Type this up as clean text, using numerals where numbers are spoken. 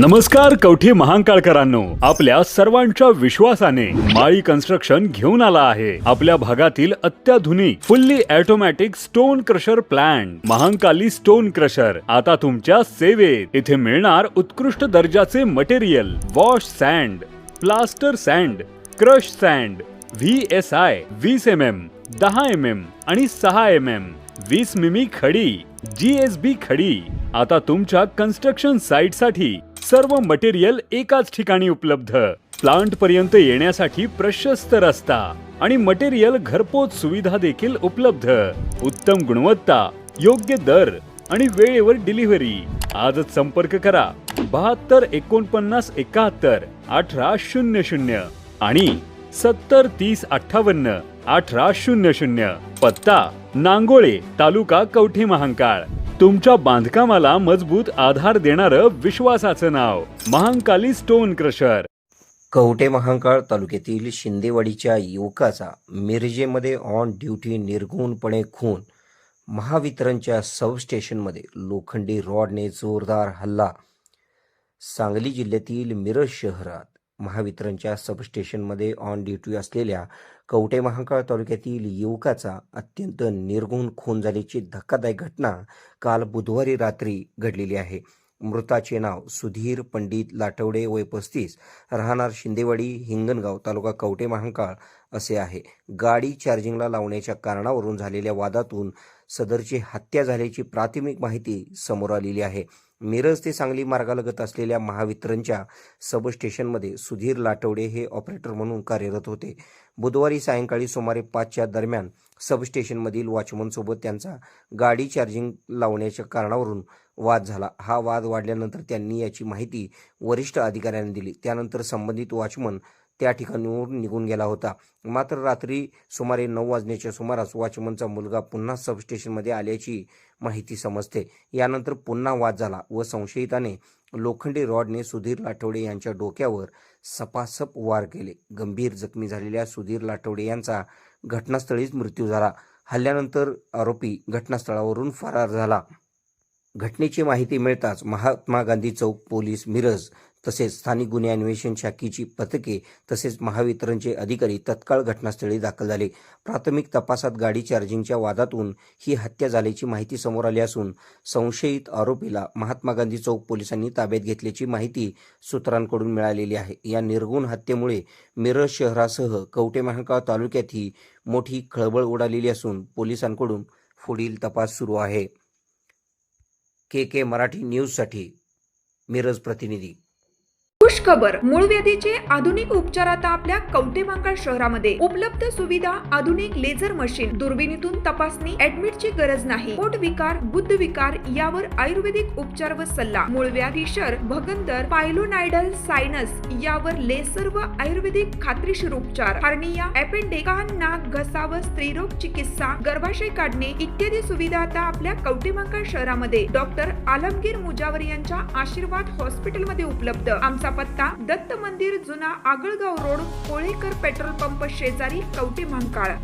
नमस्कार कवठे महांकाळकरांनो, आपल्या सर्वांच्या विश्वासाने माळी कन्स्ट्रक्शन घेऊन आला आहे आपल्या भागातील अत्याधुनिक fully automatic stone crusher plant Mahankali stone crusher आता तुमच्या सेवेत। इथे मिळणार उत्कृष्ट दर्जाचे material, wash sand, plaster sand, crush sand, VSI 20 mm, 10 mm आणि 6 mm, 20 मिमी खडी, GSB खडी। आता तुमच्या कन्स्ट्रक्शन साइट साठी सर्व मटेरियल एकाच ठिकाणी उपलब्ध। प्लांट पर्यंत येण्यासाठी प्रशस्त रस्ता आणि मटेरियल घरपोच सुविधा देखील उपलब्ध। उत्तम गुणवत्ता, योग्य दर आणि वेळेवर डिलिव्हरी। आजच संपर्क करा 72 49 71 18 00 आणि 70 30 58 18 00। पत्ता नांगोळे, तालुका कवठे महांकाळ। तुमच्या बांधकामाला मजबूत आधार देणारं विश्वासाचं नाव महांकाली स्टोन क्रशर। कवठे महांकाळ तालुक्यातील शिंदेवाडीच्या युवकाचा मिरजेमध्ये ऑन ड्युटी निर्घुणपणे खून। महावितरणच्या सबस्टेशनमध्ये लोखंडी रॉडने जोरदार हल्ला। सांगली जिल्ह्यातील मिरज शहरात महावितरणच्या सबस्टेशनमध्ये ऑन ड्युटी असलेल्या कवठे महांकाळ तालुक्यातील युवकाचा अत्यंत निर्घुण खून झाल्याची धक्कादायक घटना काल बुधवारी रात्री घडलेली आहे। मृताचे नाव सुधीर पंडित लाटवडे, वय 35, राहणार शिंदेवाडी, हिंगणगाव, तालुका कवठे महांकाळ असे आहे। गाडी चार्जिंगला लावण्याच्या कारणावरून झालेल्या वादातून सदरची हत्या झाल्याची प्राथमिक माहिती समोर आलेली आहे। मिरज ते सांगली मार्गालगत असलेल्या महावितरणच्या सबस्टेशनमध्ये सुधीर लाटवडे हे ऑपरेटर म्हणून कार्यरत होते। बुधवारी सायंकाळी सुमारे 5च्या दरम्यान सबस्टेशनमधील वॉचमनसोबत त्यांचा गाडी चार्जिंग लावण्याच्या कारणावरून वाद झाला। हा वाद वाढल्यानंतर त्यांनी याची माहिती वरिष्ठ अधिकाऱ्यांना दिली। त्यानंतर संबंधित वॉचमन त्या ठिकाणाहून निघून गेला होता। मात्र रात्री सुमारे 9 वाजण्याच्या सुमारास वॉचमनचा मुलगा पुन्हा सबस्टेशनमध्ये आल्याची माहिती समजते। यानंतर पुन्हा वाद झाला व संशयिताने लोखंडी रॉडने सुधीर लाटवडे यांच्या डोक्यावर सपासप वार केले। गंभीर जखमी झालेल्या सुधीर लाटवडे यांचा घटनास्थळीच मृत्यू झाला। हल्ल्यानंतर आरोपी घटनास्थळावरून फरार झाला। घटनेची माहिती मिळताच महात्मा गांधी चौक पोलीस मिरज तसेच स्थानिक गुन्हे अन्वेषण शाखेची पथके तसेच महावितरणचे अधिकारी तत्काळ घटनास्थळी दाखल झाले। प्राथमिक तपासात गाडी चार्जिंगच्या वादातून ही हत्या झाल्याची माहिती समोर आली असून संशयित आरोपीला महात्मा गांधी चौक पोलिसांनी ताब्यात घेतल्याची माहिती सूत्रांकडून मिळालेली आहे। या निर्घुण हत्येमुळे मिरज शहरासह कवठे महांकाळ तालुक्यातही मोठी खळबळ उडालेली असून पोलिसांकडून पुढील तपास सुरू आहे। KK मराठी न्यूजसाठी मिरज प्रतिनिधी। खुश खबर, मूळव्याधीचे आधुनिक उपचार आता आपल्या कवठे महांकाळ शहरामध्ये उपलब्ध। सुविधा, आधुनिक लेझर मशीन, दुर्बिणीतून तपासणी, ऍडमिटची गरज नाही। पोट विकार, गुद्ध विकार यावर आयुर्वेदिक उपचार व सल्ला। मूळव्याधी, फिशर, भगंदर, पायलोनायडल, सायनस यावर लेसर व आयुर्वेदिक खात्रीशीर उपचार। हार्निया, अपेंडिक्स, कान, नाक, घसा व स्त्रीरोग चिकित्सा, गर्भाशय काढणे इत्यादी सुविधा आता आपल्या कवठे महांकाळ शहरामध्ये डॉक्टर आलमगीर मुजावर यांच्या आशीर्वाद हॉस्पिटल मध्ये उपलब्ध। आमचा पत्ता दत्त मंदिर, जुना Agalgaon road, Kolekar petrol pump शेजारी, कवठे महांकाळ।